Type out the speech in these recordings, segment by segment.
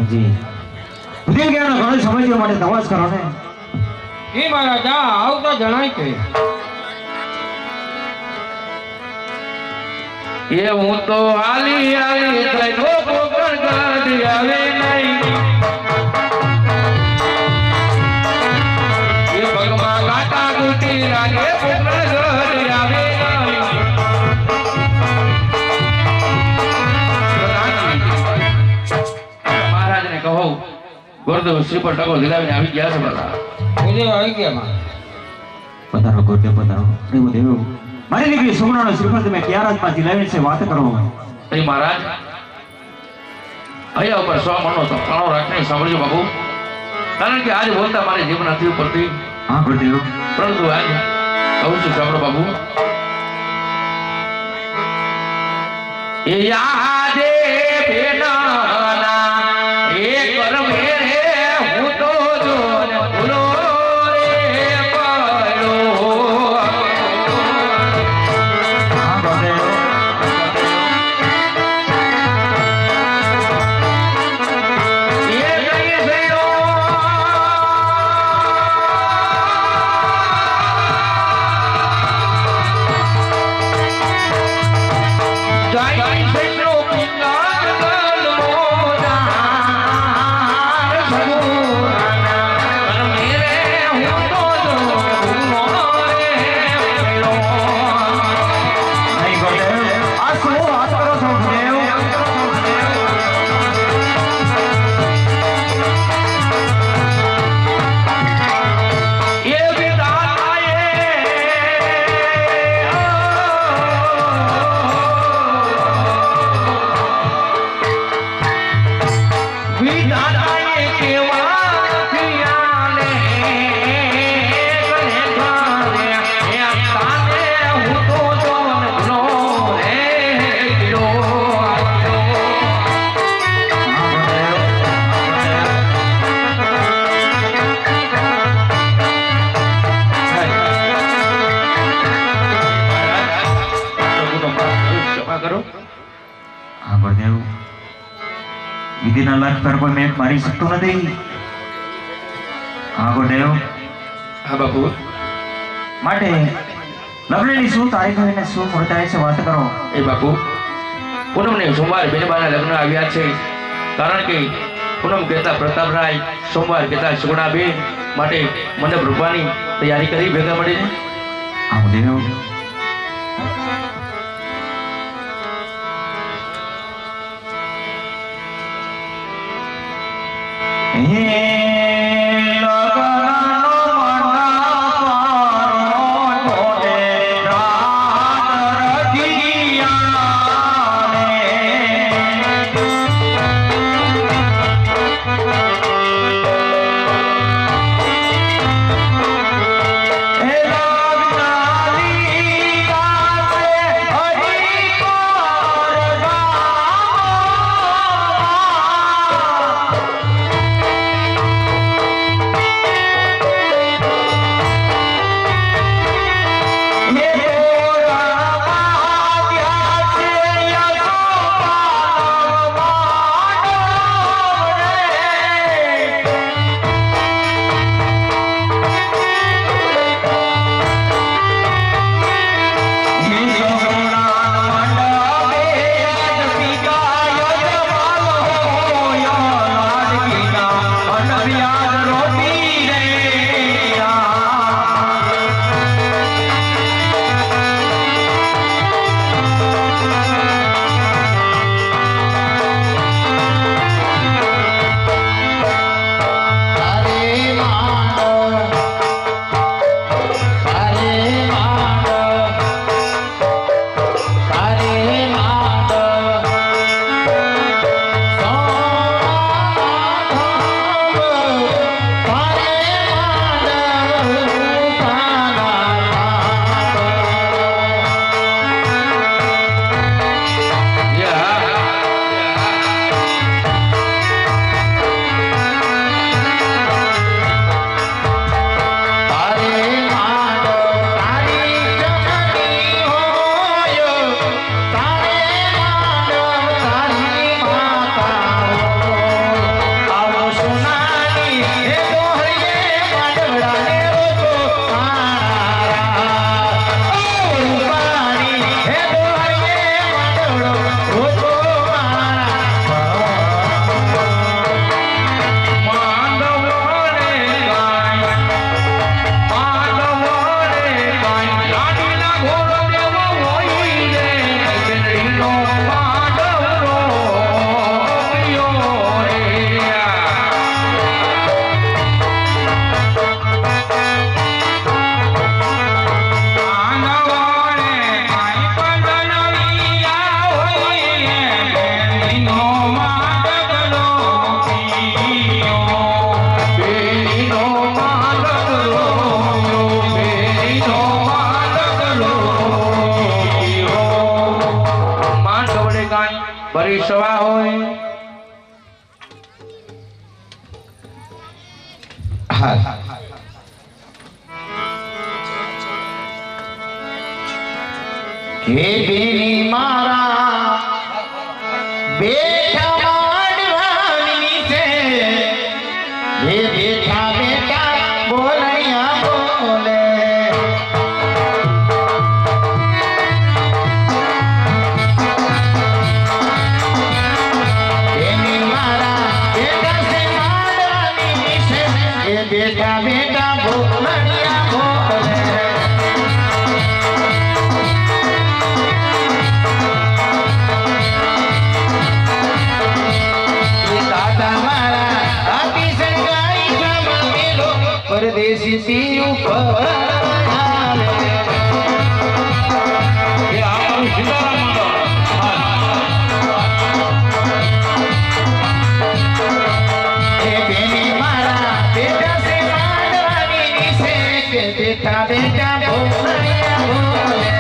પ્રધાનજી ઉદય જ્ઞાન ઘણો સમજવા માટે તપાસ કરો ને એ મારા જા આવતા જણાય કે એ હું તો હાલી હાલી થઈને પોકળ ગાડી આવે નહીં એ પગમાં કાંટા ગુટી લાગે પોકળ ગાડી આવે મહારાજને કહો ગુરુદેવ શ્રીફળ ટકો દિલાવીને આવી ગયા છે બધા ઉદય આવી ગયા માં પધારો ગુરુદેવ પધારો દેવ મારી દીકરી સુગુણાનો શ્રીફળ તમે ક્યાં રાજમાં દિલાવી છે વાત કરો અરે મહારાજ અહીંયા ઉપર 100 મણનો તો કાણો રાખીને સાંભળજો બાપુ કારણ કે આજે બોલતા મારી જીભ નથી ઉપરથી હા ગુરુદેવ પરંતુ આજે કહું છું સાંભળો બાપુ એ યાદે બેના એ કરમે રે હું તો જો ભૂલો વિધિના લાખ પર કોઈ મેં મારી શકતો નથી હા ગુરુદેવ હા બાપુ માટે લગ્નની શું તારીખ અને શું મુહૂર્ત છે વાત કરો એ બાપુ પૂનમને સોમવાર બેનબાના લગ્ન આવ્યા છે કારણ કે પૂનમ કહેતા પ્રતાપરાય સોમવાર કહેતા સુગુણાબેન માટે મંડપ રૂપવાની તૈયારી કરી ભેગા મળીને હા ગુરુદેવ હા કે બેની મારા બેઠા માંડવાની છે એ બેઠા બેઠા બોલૈયા બોલે બેની મારા બેઠા છે માંડવાની છે એ બેઠા બેઠા બોલૈયા બોલે પરદેશી સી ઉપર એ આપણું સીતારામ એ બેની મારા બેટા સે માંડવાની છે કે બેટા બેટા બોલે બોલે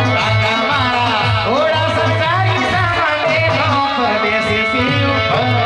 કાકા મારા થોડા સરકારી સામાન દેખો પરદેશી સી ઉપર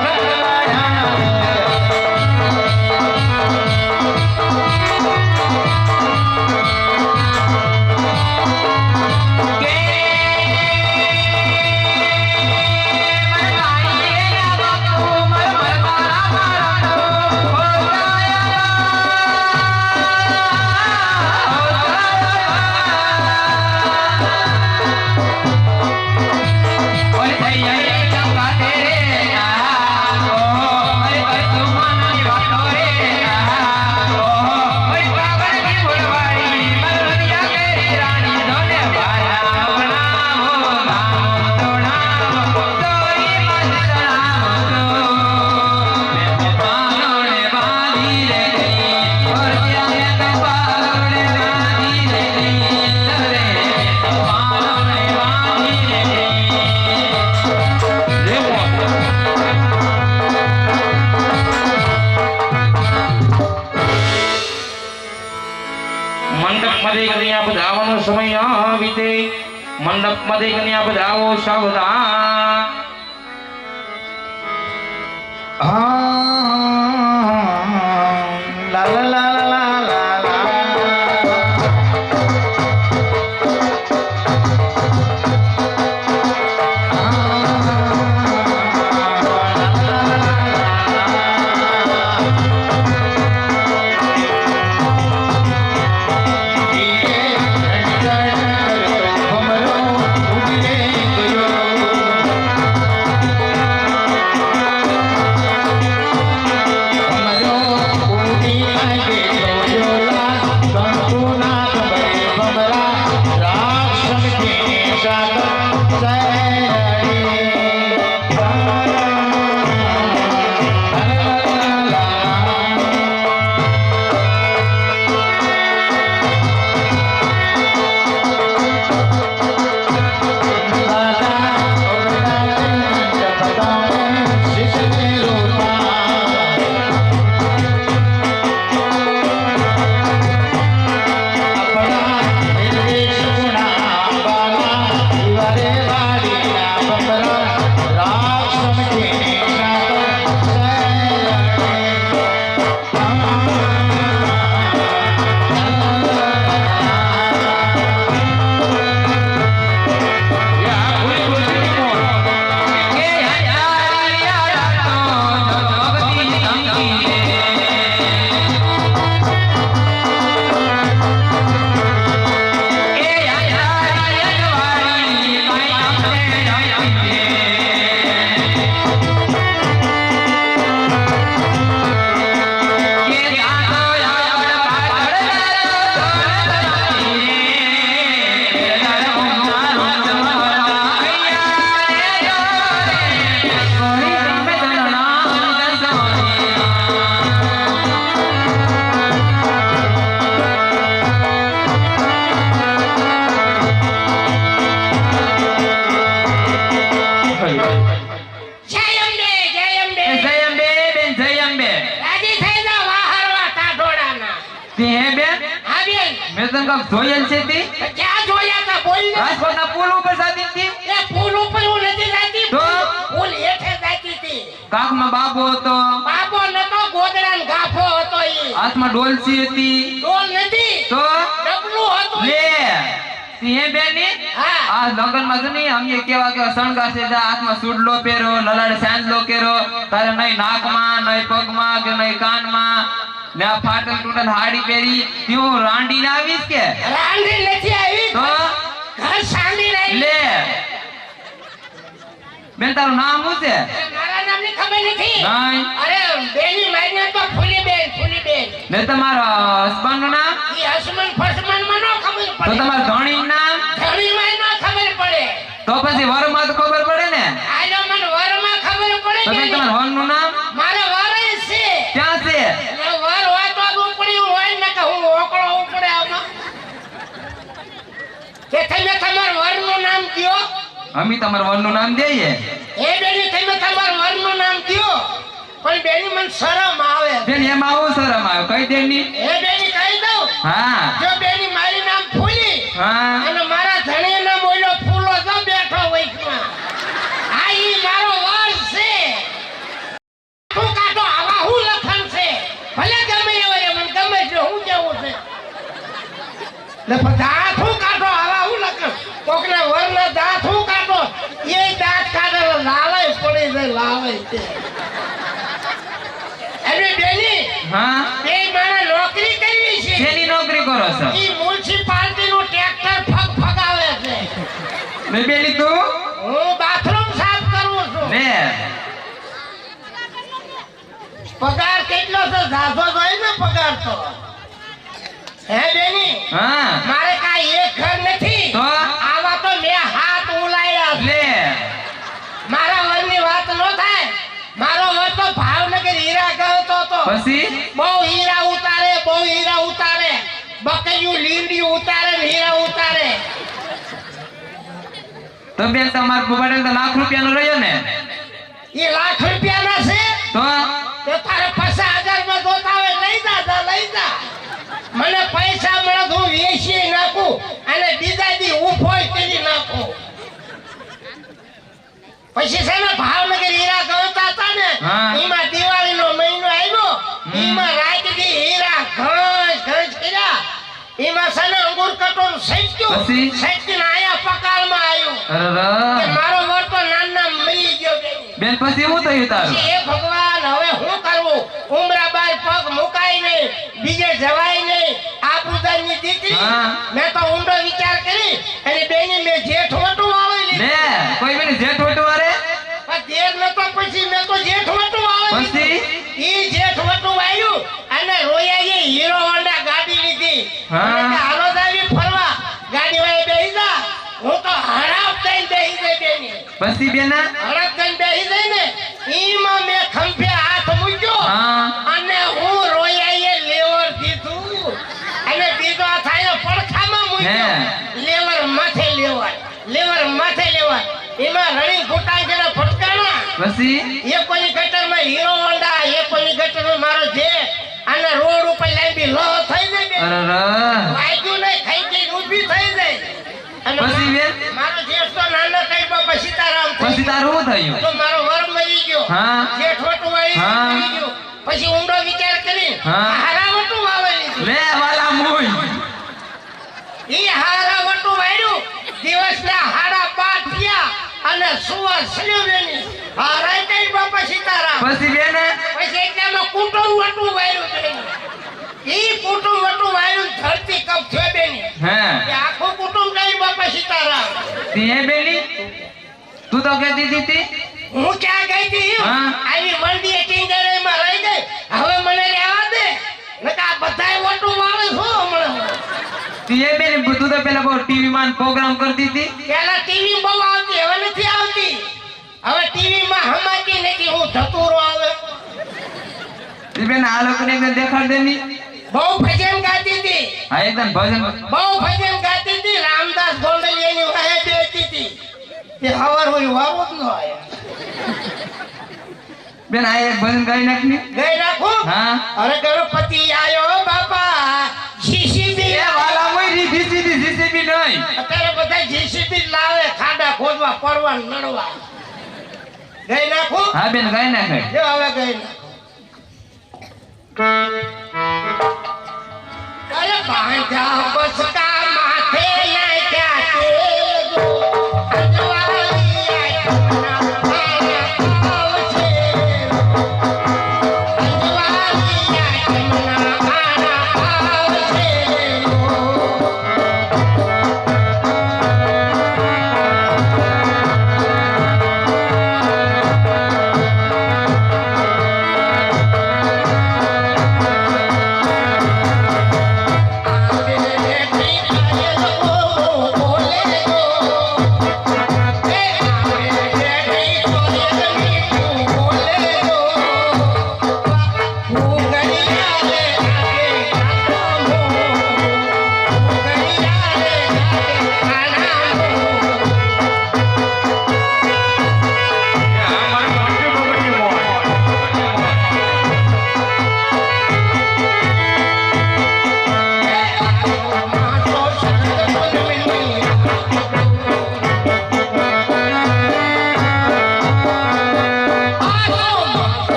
મંડપમાંથી કન્યા પધારવાનો સમય વીતે મંડપમાંથી કન્યા પધારો સાવધાન લા લા લા લા લા લા મેં તને કાંક જોયેલ છે તે ક્યાં જોયા તા બોલ ને રાજકોટના પુલ ઉપર સાદી હતી એ કાખમાં બાબો હતો, બાબો નતો, ગોદડાનો ગાફો હતો ઈ. હાથમાં ડોલસી હતી, ડોલ નથી, તો ડબલું હતું લે ઈ. સિંહે બેની હા. આ લગનમાં છે ને અમે કેવા કેવા શણગાર છે, જા હાથમાં સુડલો પહેરો, લલાડે સાંજલો કેરો, તારે નહીં નાકમાં, નહીં પગમાં કે નહીં કાનમાં, ને આ ફાટલ તૂટલ હાડી પહેરી, તું રાંડીને આવીશ કે રાંડી નથી આવી, તો ઘર સાંડી રહી. લે બેન તારું નામ શું છે? મારા નામની ખબર નથી. નહીં. અરે બેની માઈને તો ફૂલીબેન, ફૂલીબેન. ને તમારા હસબન્ડ નું નામ? ઈ હસમન ફસમન માં નો ખબર તો પડે. તમારા ધણી નામ? ઘણી માં નો ખબર પડે. તો પછી વરમાં તો ખબર પડે ને. આજો મને વરમાં ખબર પડે તો કે બેન તમારા વર નું નામ મારે વર છે. ક્યાં છે? એટલે વર હોય તો ઉપડી હોય ને કે હું ઓકળો ઉપડે આમાં. કે તમે તમારા વરનું નામ કયો. અમે તમારા વર નું નામ દઈએ. એ બેની તમે તમારા વરનું નામ કયો. પણ બેની મને શરમ આવે. બેન એમાં આવું શરમ આવે, કઈ દેની? એ બેની કહી દઉં. હા જો બેની મારી નામ ફૂલી હા અને મારા ધણી નામ ઓલો ફૂલો જો બેઠો વૈકમાં. આ ઈ મારો વર છે. તું કાઢો આવા હું લખન છે. ભલે ગમે એવો એ મને ગમે છે, હું કેવું છે. ને દાંત હું કાઢો આવા હું લખન. કોકના વરના દાંત હું કાઢો એ દાંત કાઢે લાવાય પડી જાય, લાવાય છે. અરે બેની હા બે મારા નોકરી કરવી છે. શેની નોકરી કરો છો? ઈ મ્યુનિસિપાલિટી નું ટ્રેક્ટર ફગાવે છે. ને બેની તું હું બાથરૂમ સાફ કરું છું. ને પગાર કેટલો છે? ઝાઝો જોઈએ ને પગાર તો. હે બેની હા મારે કાંઈ એક ઘર નથી. તો? આવા તો મેં હાથ ઉલાયા છે. લે મારા વરની વાત ન થાય. મારો વર તો ભાવનગર હીરા ગયો તો. પછી બહુ હીરા ઉતારે, બહુ હીરા ઉતારે. બકરીયું લીંડિયું ઉતારે ને હીરા ઉતારે. તો બેન તમાર બુબાડે તો લાખ રૂપિયાનો રહ્યો ને. એ લાખ રૂપિયાના છે. તો તો તારે 50,000 માં જોતા હોય લઈ જા, લઈ જા. મને પૈસા મળે તો હું વેચી નાખું અને બીજા દી ઉફોય કરી નાખું. પછી છે ને ભાવનગર હીરા ગણતા હતા ને, હા. એમાં દિવાળીનો મહિનો આવ્યો. એમાં રાત દી હીરા ઘસ ઘસ કર્યા. એમાં છે ને અંગૂર કટોર સચ્યું, પછી? સચ્યું આયા પકાળમાં આવ્યું. અરે કે મારો વર તો નાના મરી ગયો બેની. બેન પછી શું થયું તારું? હે ભગવાન, હવે શું કરવું? ઉમરા બાર પગ મુકાય નહીં, બીજે જવાય નહીં. આ બુધાની દીકરી. હા. મેં તો ઊંડો વિચાર કરી અને બેની મેં જેઠ વટું વાવી લે લીધું. કોઈ બેન જેઠ વટુ વારે? પણ દેર નતો, પછી મેં તો જેઠ વટું વાવી પછી? લીધું. ઈ જેઠ વટું વાવ્યું અને રોયાએ હીરો હોન્ડા ગાડી લીધી. હા. મને કે હાલો જાવી ફરવા. ગાડી વાળે બેહી જા. હું તો હરાપ થઈને બેહી જાય બેની. પછી બેના હરાપ થઈને બેહી જાય ને, ઈમાં મેં ખંભે હાથ મૂક્યો. હા અને હું રોયાએ લેવર દીધું અને બીજો થાય પડખામાં મૂક્યો. હે. લેવર માથે લેવર, લેવર માથે લેવર. એમાં રણી ફૂટાઈ ગયેલા ફટકાણા. પછી એ કોની ગટરમાં હીરો હોન્ડા, એ કોની ગટરમાં મારો જેઠ. અને રોડ ઉપર લાંબી લો થઈ જાય બે. અરે વાગ્યું નહીં, ખાઈ ગઈ ઊભી થઈ જાય. અને પછી બેન? મારો જેઠ તો નાનો કઈ બાપા સીતારામ થઈ પછી તારું શું થયું? તો મારો વર મરી ગયો. હા. જેઠ વટું વાળી હા. મરી ગયો. પછી ઊંડો વિચાર કરી હા. હારા વટું વાવેલી. લે વાલા મુઈ ઈ હારા વટું વાળ્યું. દિવસના 5:30 થયા અને સુવા સલ્યુબેની હારાય કઈ બાપા સીતારામ. પછી બેન પછી એટલામાં કુટુંબ વટું વાળ્યું બેની. ઈ કુટુંબ વટું વાળ્યું ધરતી કપ થયો બેની. હે કે આખું કુટુંબ કઈ બાપા સીતારામ. તે બેની તું તો કહેતી હતી હું ક્યાં ગઈ હતી? હા. આવી મંડીએ ટીંગરેમાં રહી ગઈ. હવે મને રહેવા દે. નકા બધાય વટું વાવે છો હમણાં. તે બેન તું તો પેલા બહુ ટીવી માં પ્રોગ્રામ કરતી હતી. પેલા ટીવી બહુ આવતી, હવે નથી આવતી. હવે ટીવી માં હમાતી નથી. હું ધતુરો આવે. તે બેન આ લોકોને એકદમ દેખાડ દેની. બહુ ભજન ગાતી હતી. હા એકદમ ભજન બહુ ભજન ગાતી હતી. રામદાસ ગોંડલિયાની વાહે બેઠી હતી. તે હવાર હોય વાવો જ ન આયા. બેન આ એક ભજન ગાઈ નાખની. ગઈ નાખું. હા અરે ગણપતિ આયો બાપા, જીસીબી એ વાલા મુઈ જીસીબી નહીં. અત્યારે બધા જીસીબી લાવે ખાડા ખોદવા પડવા નડવા. ગઈ નાખું હા બેન ગાય નાખે જો હવે ગઈ નાખું અરે બાંધા બસકા માથે નાખ્યા તેલ જો અંજવાળી આટમના આવશે અંજવાળી આટમના આવશે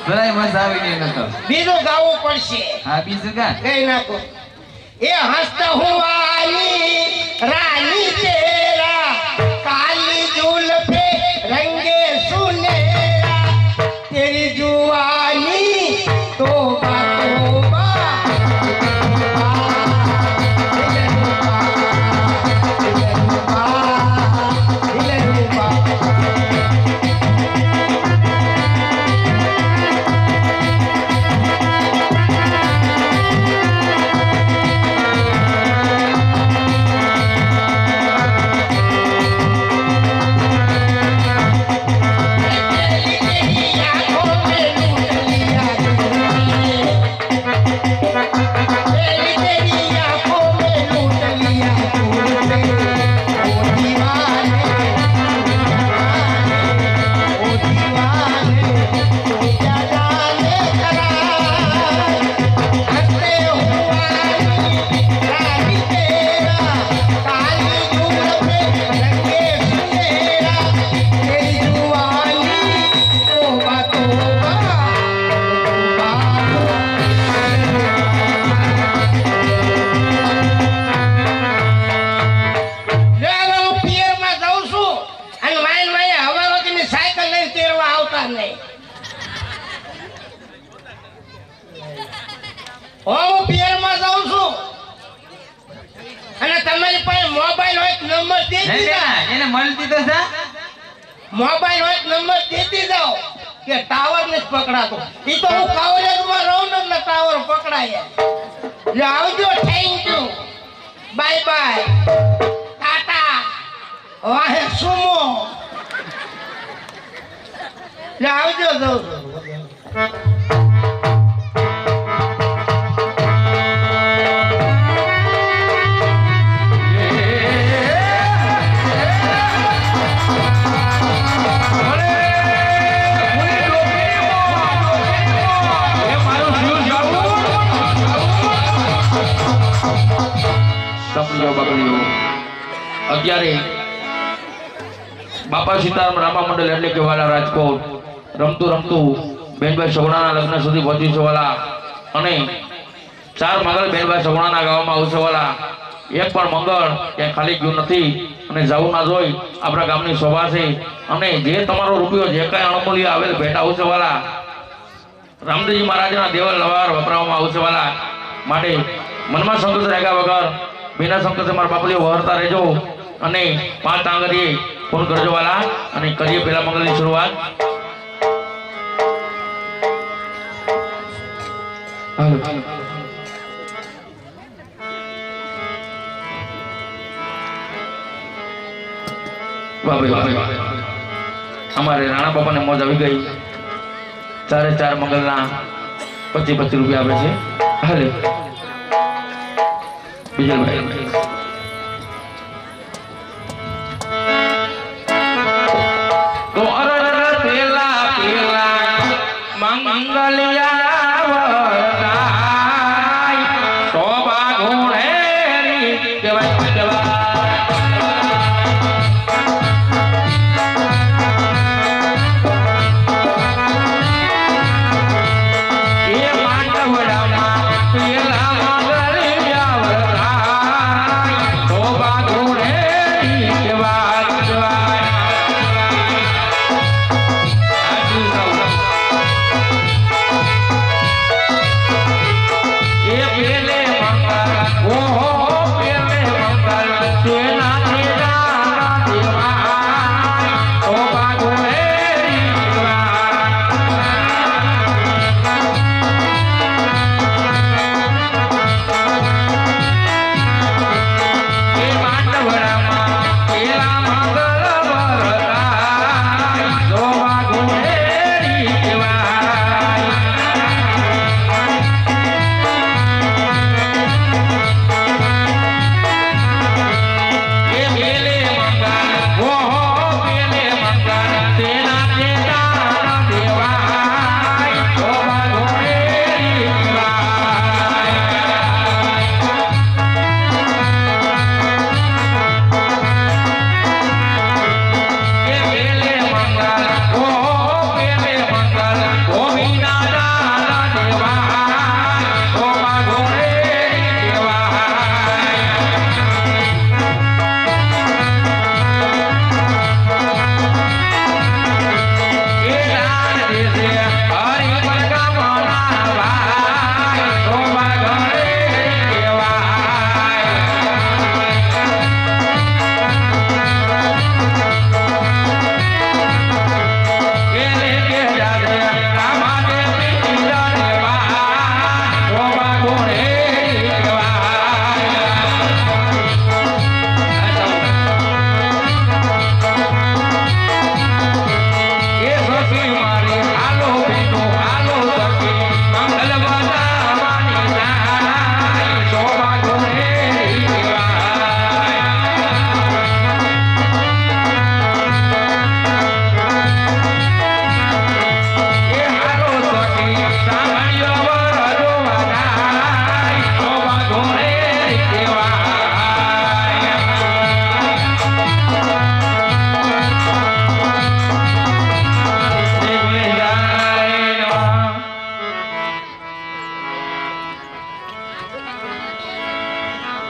જરાય મજા આવી નહીં નતો બીજું ગાવું પડશે હા બીજું ગા ગઈ નાખો એ હસ્ત હુવાની રાની તેરા કાલી जुल्फे रंगे सुनेरा तेरी जुवानी तोबा तोबा હું પિયરમાં જાઉં છું અને તમારી પાસે મોબાઈલ હોય નંબર દેતી જાઓ એને મળતી તો છે મોબાઈલ હોય નંબર દેતી જાઓ કે ટાવર ને પકડાતો ઈ તો હું કાવરેજમાં રહું ને એટલે ટાવર પકડાય લે આવજો thank you bye bye Tata વાહે સુમો લે આવજો જાઉં અત્યારે બાપા સીતારામ રામા મંડળ એટલે કે વાલા રાજકોટ રમતું રમતું બેનભાઈ સગુણાના લગ્ન સુધી પહોંચ્યું છે વાલા અને 4 મંગળ બેનભાઈ સગુણાના ગામમાં આવશે વાલા એક પણ મંગળ ક્યાંય ખાલી ગયું નથી અને જવું ના જોઈ આપણા ગામની શોભા છે અને જે તમારો રૂપિયો જે કાંઈ અણમૂલ્ય આવેલ ભેટ આવશે વાલા રામદેવજી મહારાજના દેવલ લવાર વપરાવવામાં આવશે વાલા માટે મનમાં સંકોચ રાખ્યા વગર बिना संकोच मार बापलियो वहरता रहेजो અને 5 આંગળીએ ફોન કરજો વાલા અને કરીએ પેલા મંગળની શરૂઆત હાલો બાબા અમારે રાણા બાપાને મોજ આવી ગઈ 4 મંગળના 25 રૂપિયા આપે છે હાલે બીજલભાઈ તો અરર પેલા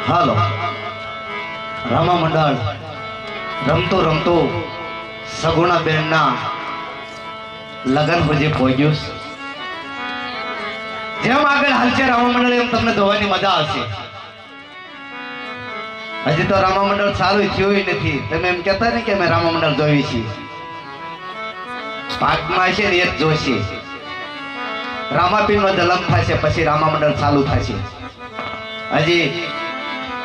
હાલો રામા મંડળ રમતો રમતો સગુણા બેનના લગન સુધી પહોંચ્યું. જેમ આગળ હાલશે રામા મંડળ એમ તમને જોવાની મજા આવશે. હજી તો રામા મંડળ સારું થયું નથી. તમે એમ કહેતા ને કે અમે રામા મંડળ જોઈ છીએ. ભાગમાં છે ને એ જ જોશે. રામાપીરનો જન્મ થશે પછી રામા મંડળ ચાલુ થશે. હજી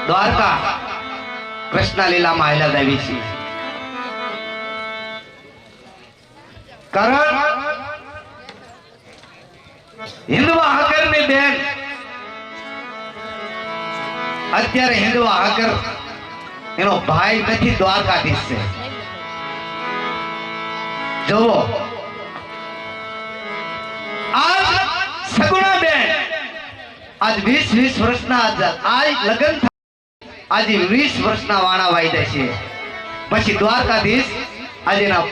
દ્વારકા કૃષ્ણ લીલામાં આયલા દેવી છે. કારણ હિન્દવા હાકર ની બેન અત્યારે હિન્દવા હાકર એનો ભાઈ નથી, દ્વારકાધીશ છે. જુઓ આજ સગુણા બેન આજ 20 વર્ષના આજ લગ્ન આજે 20 વર્ષના વાણા વાઈ દે છે. પછી દ્વારકાધીશ આજે ના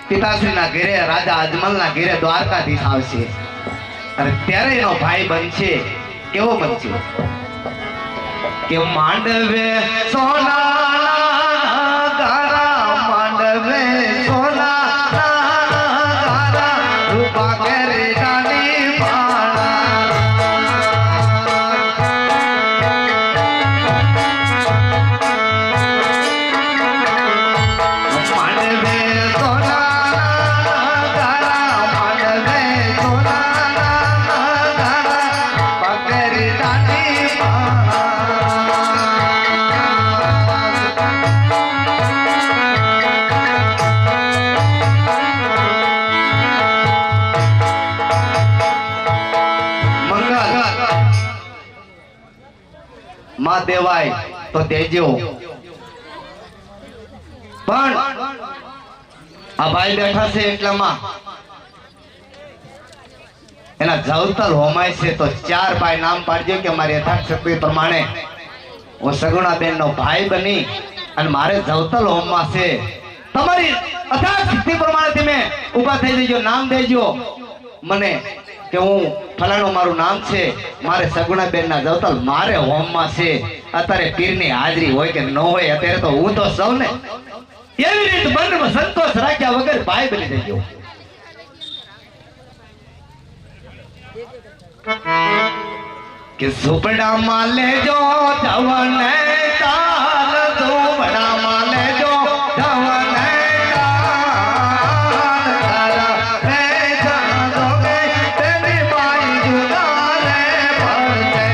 પિતાશ્રીના ઘરે રાજા અજમલના ઘરે દ્વારકાધીશ આવશે અને ત્યારે એનો ભાઈ બનશે. કેવો બનશે કે માંડવે સોના ગારા, માંડવે સોના ગારા, રૂપા કરે રાની માં દેવાય તો દેજો. પણ આ ભાઈ બેઠા છે એટલામાં એના જવતલ હોમાય છે તો 4 ભાઈ નામ પાડજો કે મારી યથાર્થ શક્તિ પ્રમાણે હું સગુણા બેન નો ભાઈ બની અને મારે જવતલ હોમમાં છે. તમારી યથાર્થ શક્તિ પ્રમાણે તમે ઊભા થઈ જજો, નામ દેજો મને કે હું ફલાણું મારું નામ છે, મારે સગુણા બેન ના જવતલ મારે હોમમાં છે. અત્યારે પીરની હાજરી હોય કે ન હોય, અત્યારે તો હું તો સૌ ને એવી રીત મનમાં સંતોષ રાખ્યા વગર ભાઈ બની જજો. કે ઝૂંપડામાં લેજો ધવને તાલ, ઝૂંપડામાં લેજો ધવને તાલ, તારા રે જાગોગે તેની બાઈ જુદા રે પડશે.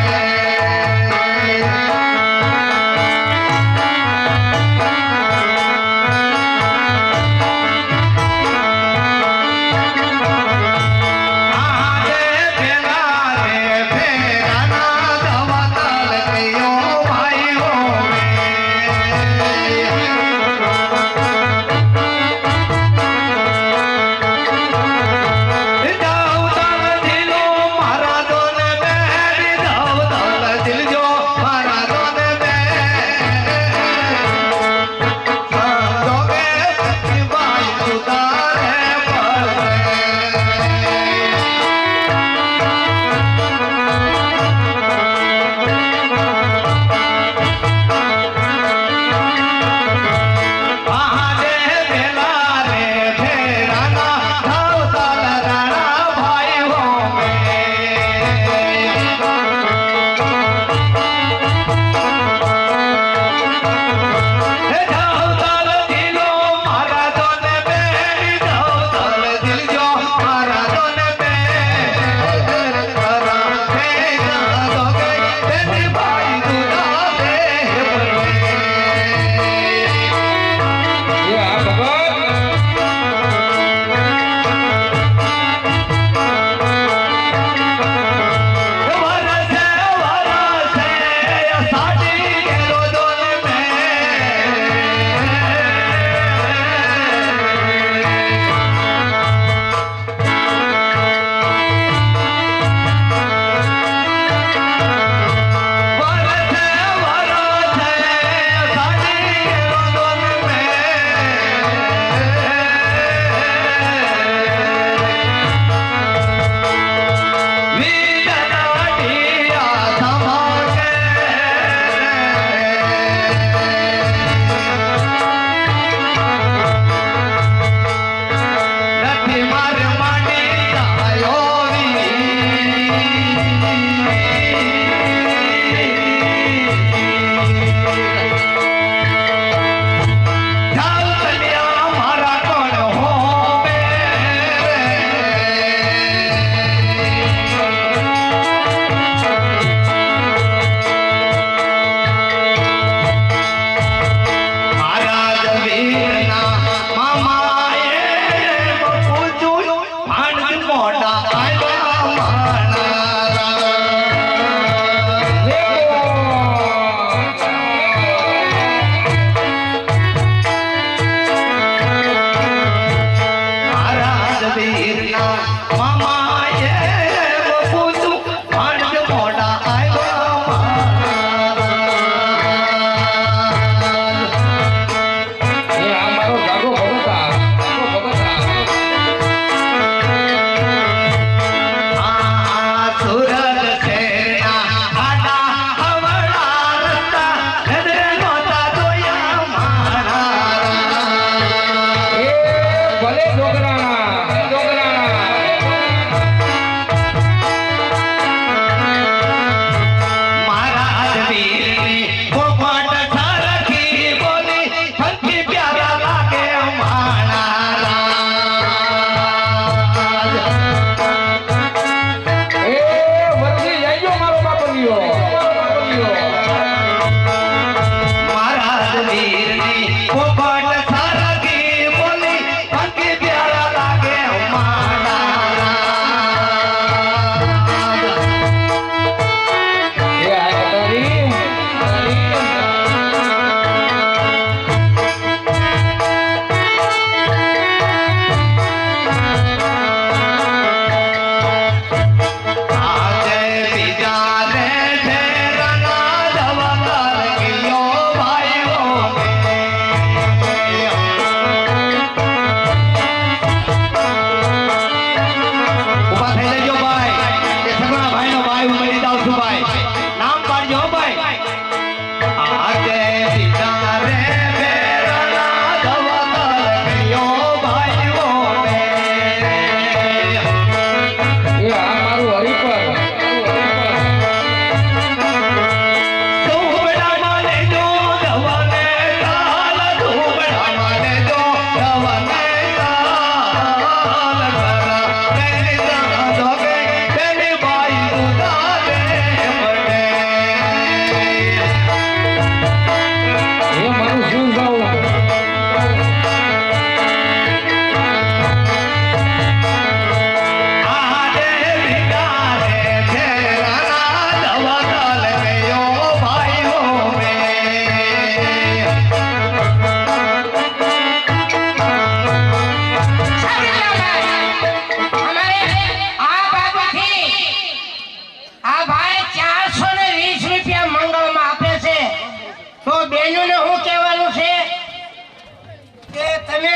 તમે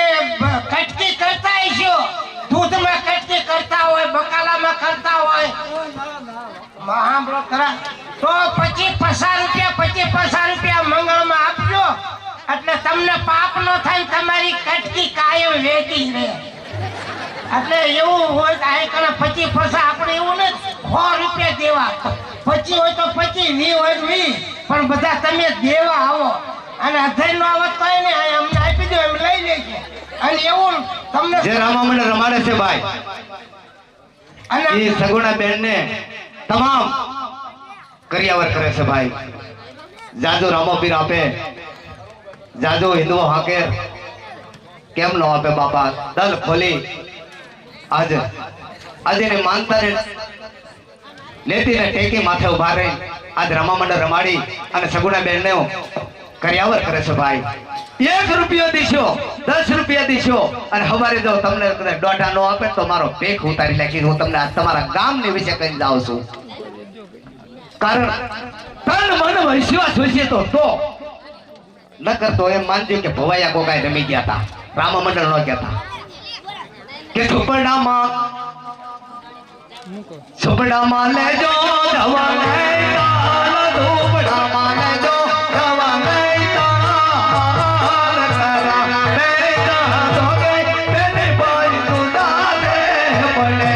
કટકી કરતા હશો, દૂધમાં કટકી કરતા હોય, બકાલામાં કરતા હોય, સાંભળો ખરા, તો 25-50 રૂપિયા મંગળમાં આપજો, એટલે તમને પાપ ન થાય ને તમારી કટકી કાયમ વેચી રહે. એટલે એવું હોય કે આ કણે 25-50 આપણે એવું ને 100 રૂપિયા દેવા, 25 હોય તો 25, 20 હોય તો 20, પણ બધા તમે દેવા આવો. અને અધર નો આવત તો ને અમને આપી દો, એમ લઈ લેશે. અને એવું તમને જે રામા મંડળ રમાડે છે ભાઈ, અને એ સગુણા બેન ને તમામ કરિયાવર કરે છે ભાઈ. જાજો રામો પીર આપે, જાજો હિન્દુઓ હાકે, કેમ નો આપે બાપા? દલ ખોલી આજે ને માનતા ને લેતી ને ટેકી માથે ઉભા રહી આજ રામા મંડળ રમાડી અને સગુણા બેન ને કરિયાવર કરે છે ભાઈ. 1 રૂપિયો દીશો, 10 રૂપિયા દીશો, અને હવારે જો તમને દોઢા નો આપે તો મારો પેક ઉતારી નાખી. હું તમને આ તમારા ગામને વિશે કહી જાઉં છું. કારણ તન મન વિશ્વાસ હોય તો નકર તો એમ માનજો કે ભવાયા કોકાય રમી ગયા હતા, રામા મંડળ નો કહેતા કે ઝૂંપડામાં લેજો દવા નહીં તાલ, ઝૂંપડામાં લેજો દવા નહીં તાલ, કરા બેટા ધોગે બેને ભાઈ સુદાને પડે.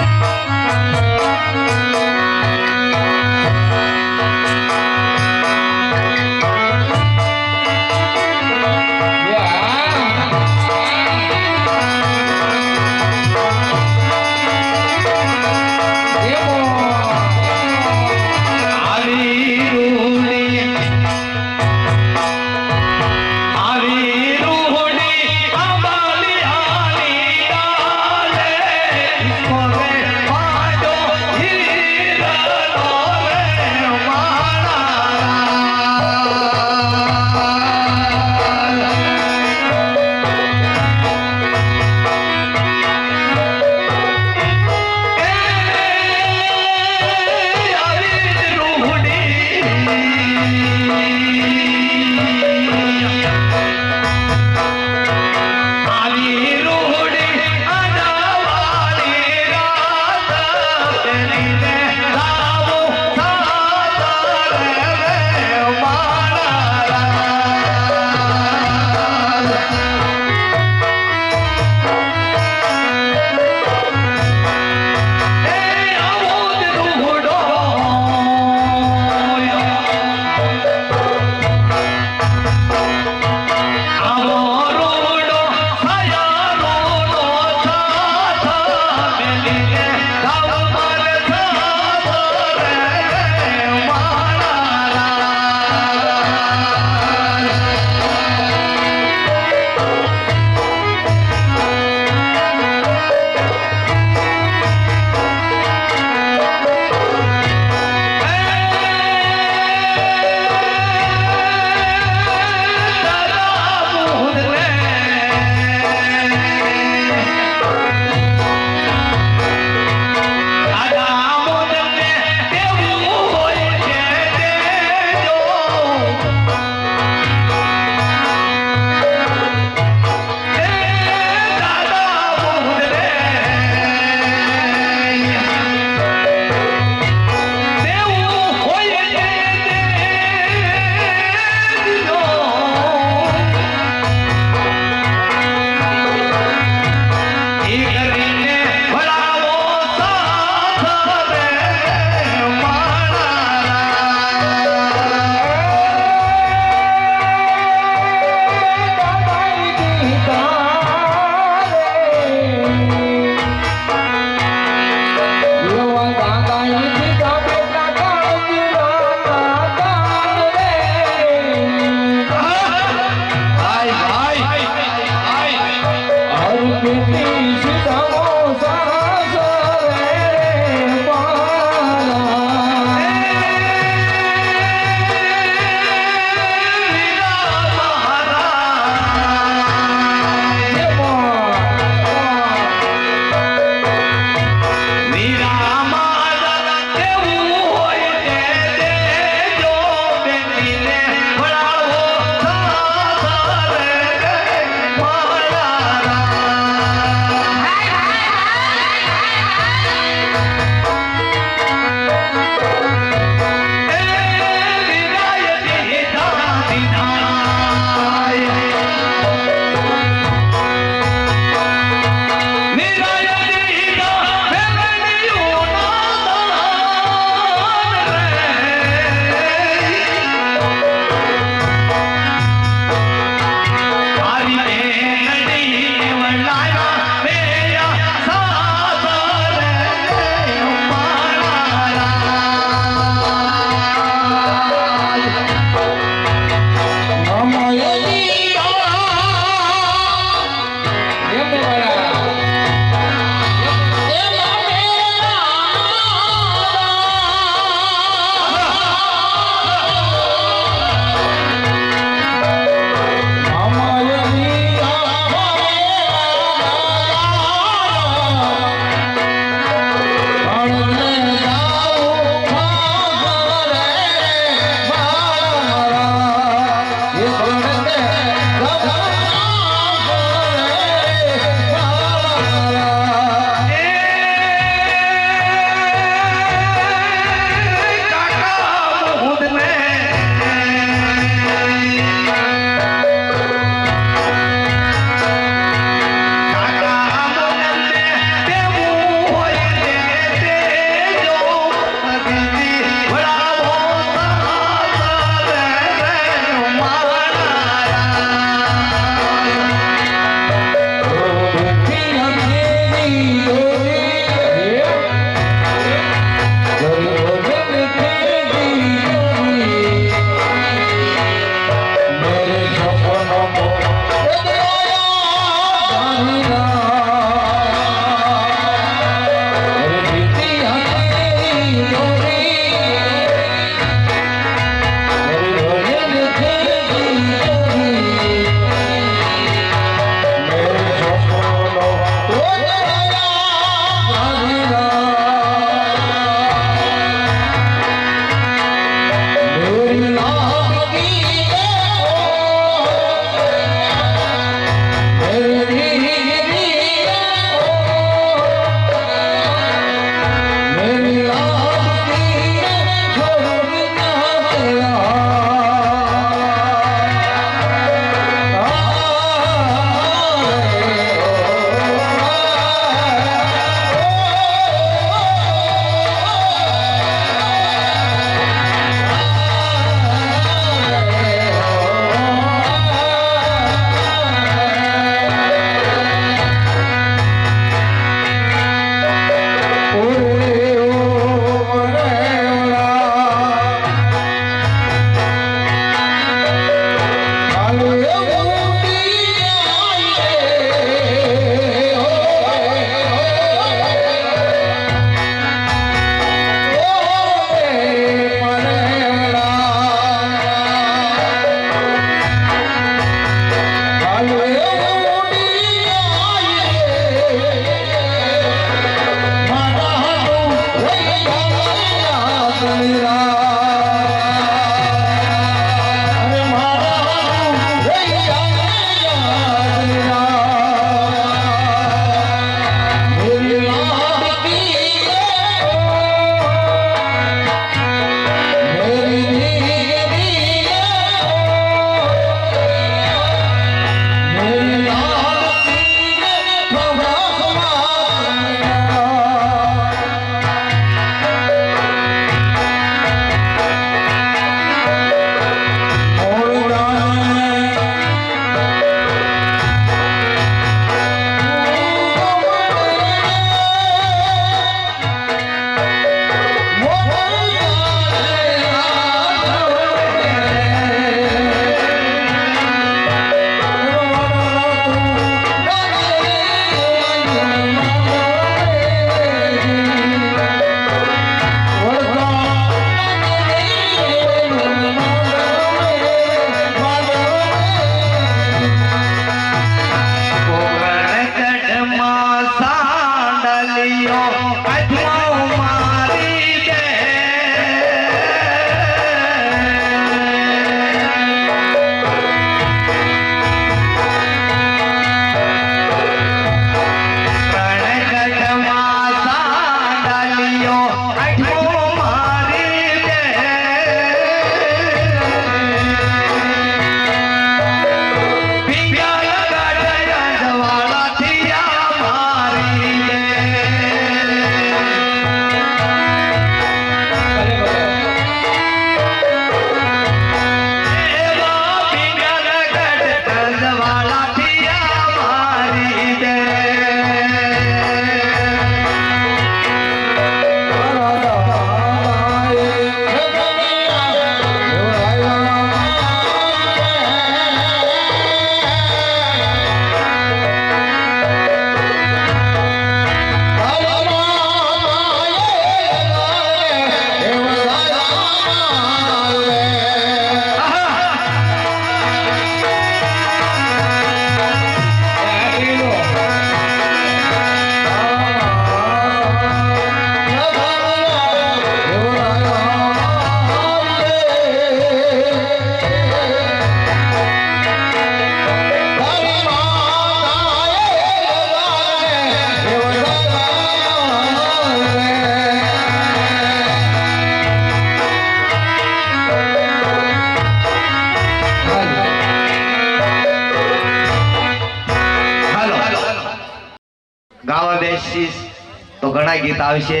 ઘણા ગીત આવશે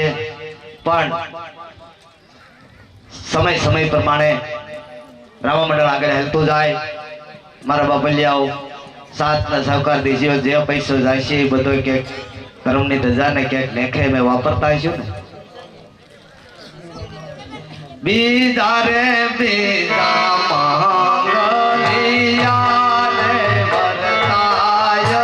પણ સમય પ્રમાણે રામા મંડળ આગળ હેલતું જાય મારા બાપલિયાઓ સાથના સહકાર દેજો જે પૈસો જાય છે એ બધો ક્યાંક કર્મની ધજા ને ક્યાંક લેખે મેં વાપરતા હશું ને બીજા રે બીજા માંગલિયા ને વરતાય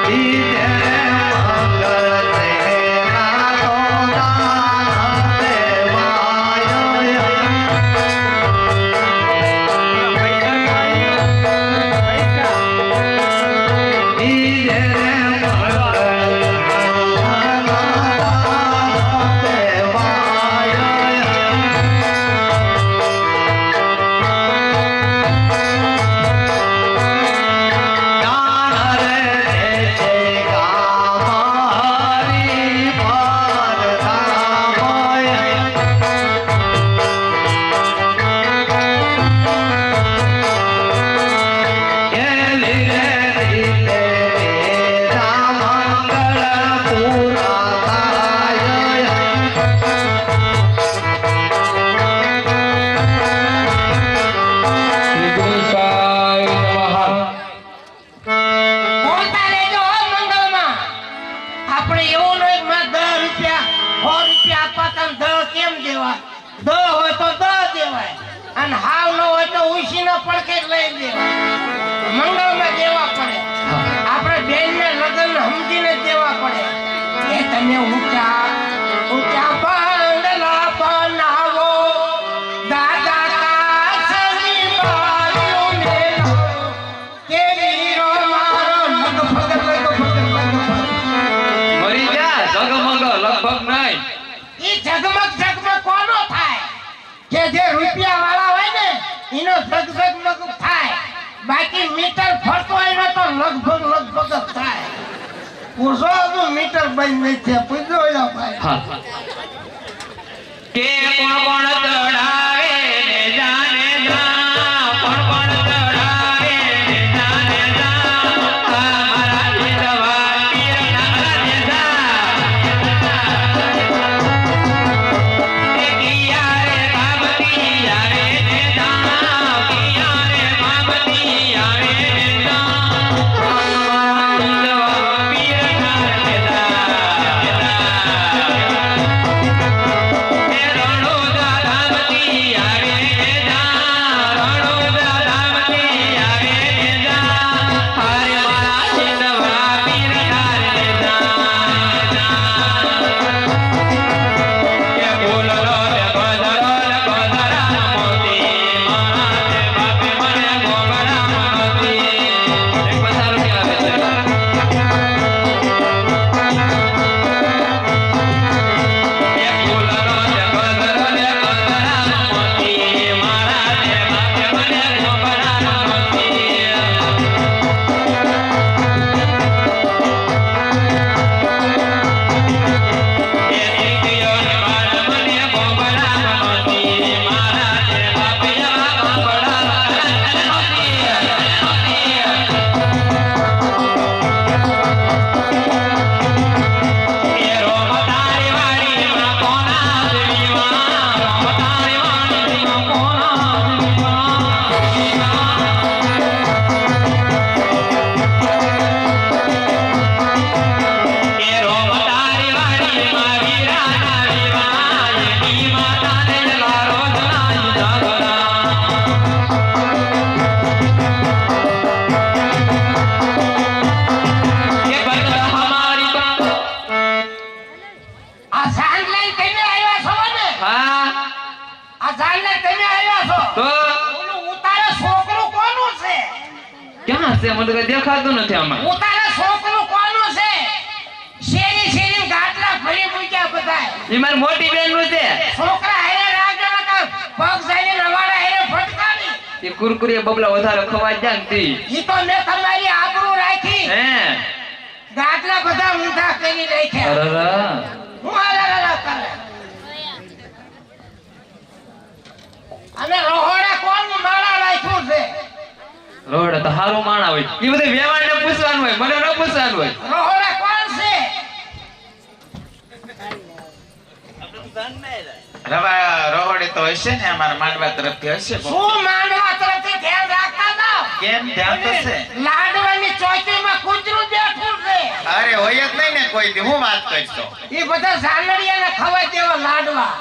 બીજે મંગળ સેના તો દાન દેવાય બીજે બોલતા રહેજો હો મંગળમાં. આપણે એવું નહીં કે મારે 10 રૂપિયા 100 રૂપિયા આપવા તને 10 કેમ દેવાય? 10 હોય તો 10 દેવાય અને હાવ ન હોય તો ઉસીના પડકે જ લઈ દેવાય. મંગળમાં દેવા પડે. આપણે બેનને લગ્ન સમજીને દેવા પડે. એ તમે ઊંચા ઊંચા પાંદડા બનાવો દાદા કાસની બારીઓને લાવો. કે વીરો મારો લગભગ મરી જા જગમગ લગભગ નહીં ઈ ઝગમગ કોનો થાય? કે જે રૂપિયા વાળા હોય ને એનો ઝગમગ થાય. બાકી મીટર ફરતો હોય ને તો લગભગ જ થાય. પૂછો તો મીટર બંધ નહીં છે. પૂછો યા ભાઈ. હા કે કોણ ચડાવે ને જાને જા કોણ ચડાવે ને જાને જા મારા જીતવા પીર ના દેજા એ કિયા રે બાબતી આવે ને જા કિયા રે બાબતી આવે ને જા મારા જીતવા પીર ના દેજા ક્યાં છે? મને તો કઈ દેખાતું નથી આમાં. ઉતારા છોકરું કોનું છે? શેરી ગાટલા ભરી મૂક્યા બધાય. ઈ મારી મોટી બેન નું છે. છોકરા હેરે રાખજો નકર પગ સાઈને રવાડા હેરે ફટકાવી. એ કુરકુરી બબલા વધારે ખવાઈ જાય ને તી. ઈ તો મેં તમારી આબરૂ રાખી. હે ગાટલા બધા ઊંધા કરી રાખ્યા. અરર હું અરર કરે. અને રોહોડા કોણ માળા રાખ્યું છે? રોહડે તો હારું માણા હોય એ બધે વેવાણને પૂછવાનું હોય મને ન પૂછવાનું હોય રોહડા કોણ છે રોહડે તો હશે ને અમારા માંડવા તરફથી હશે શું માંડવા તરફથી ધ્યાન રાખતા જાઓ કેમ ધ્યાન તો છે લાડવાની ચોકીમાં કૂતરું બેઠું છે અરે હોય જ નહીં ને કોઈ દી હું વાત કરશો એ બધા જાનડિયાને ખવાય તેવા લાડવા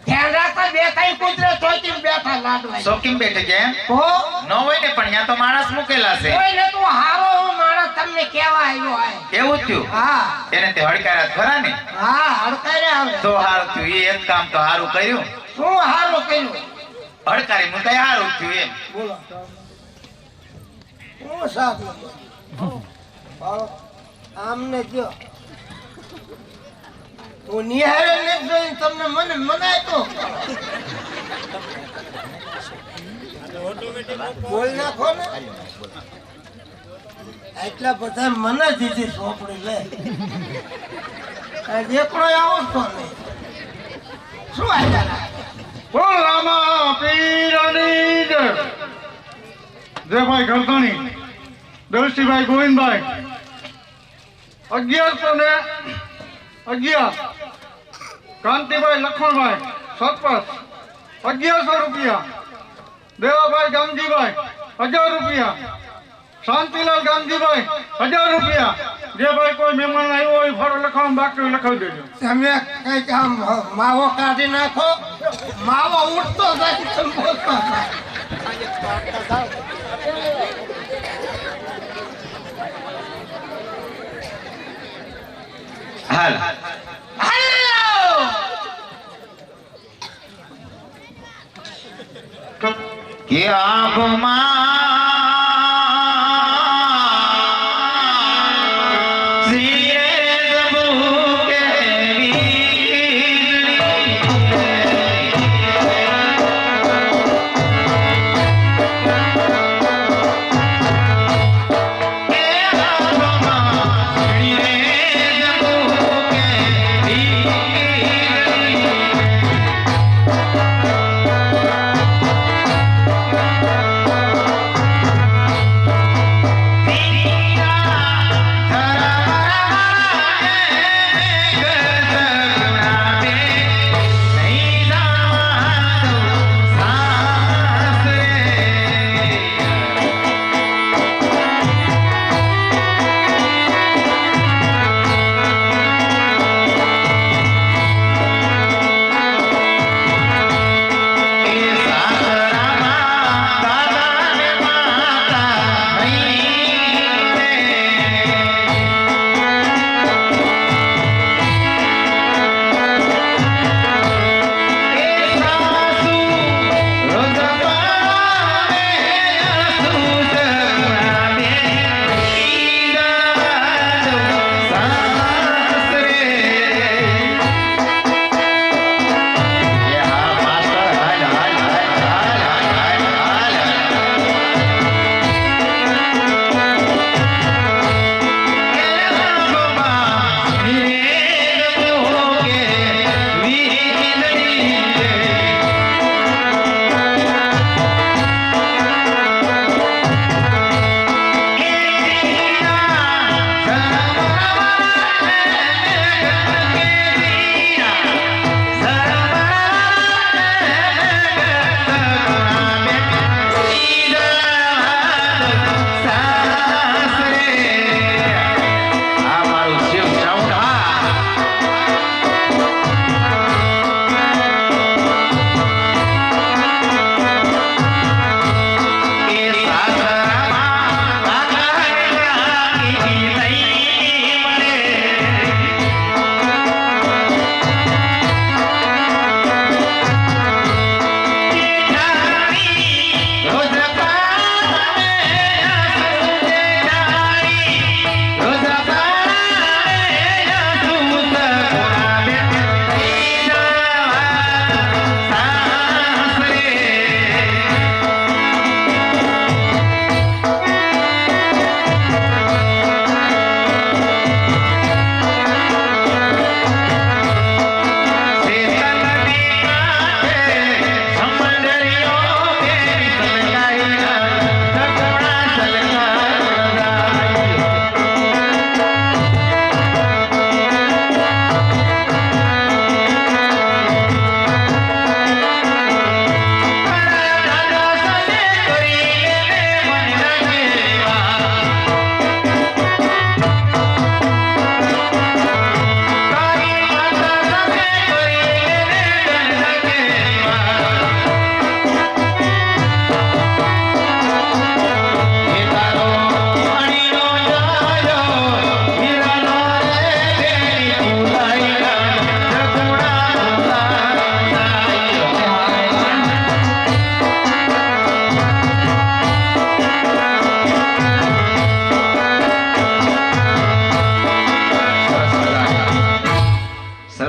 ધ્યાન રાખતા બે ત્રણ કૂતરા ચોકીમાં બેઠા લાડવા શોકીમ બેઠે કેમ તો ન હોય ને પણ ત્યાં તો માણસ મૂકેલા છે કોઈ ને તું હારો હું માણસ તમને કેવા આવ્યો હોય એવું જ થયું હા એને તે હડકારા ખરા ને હા હડકારે આવે તો હારું થયું એ એક કામ તો હારું કર્યું શું હારો કર્યું હડકારી નું કઈ હારું થયું એમ બોલો હું સાથ આમને જો હું નિહાળે ને જોઈને તમને મને મનાય તો બોલ નાખો ને એટલા બધા મને દીધી સોંપડી લે એકડો આવતો નહીં શું આવ્યા બોલ રામા પીરની જય જય ભાઈ ગરધણી દલસીભાઈ ગોવિંદભાઈ 1111 કાંતિભાઈ લખણભાઈ સરપંચ 1100 રૂપિયા દેવાભાઈ ગામજીભાઈ 1000 રૂપિયા શાંતિલાલ ગામજીભાઈ 1000 રૂપિયા જે ભાઈ કોઈ મહેમાન આવ્યો હોય ફાળો લખવાનું બાકી હોય લખાવી દેજો તમે કઈક આમ માવો કાઢી નાખો માવો ઉઠતો જાય સંભોગતો જાય હાલ હાલો કે આંખમાં સિયે જબુ કે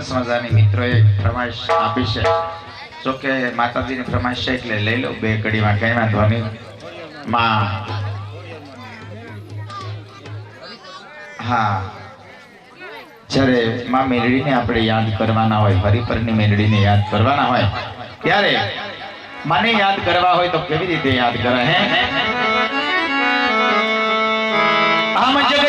સરસ મજાની મિત્રોએ ફરમાઈશ આપી છે. જો કે માતાજીની ફરમાઈશ છે એટલે લઈ લો 2 કડીમાં, કઈ વાંધો નહીં. માં હા, જ્યારે માં મેલડીને આપણે યાદ કરવાના હોય, હરિપરની મેલડીને યાદ કરવાના હોય ત્યારે મને યાદ કરવા હોય તો કેવી રીતે યાદ કરે હે? આમ જગ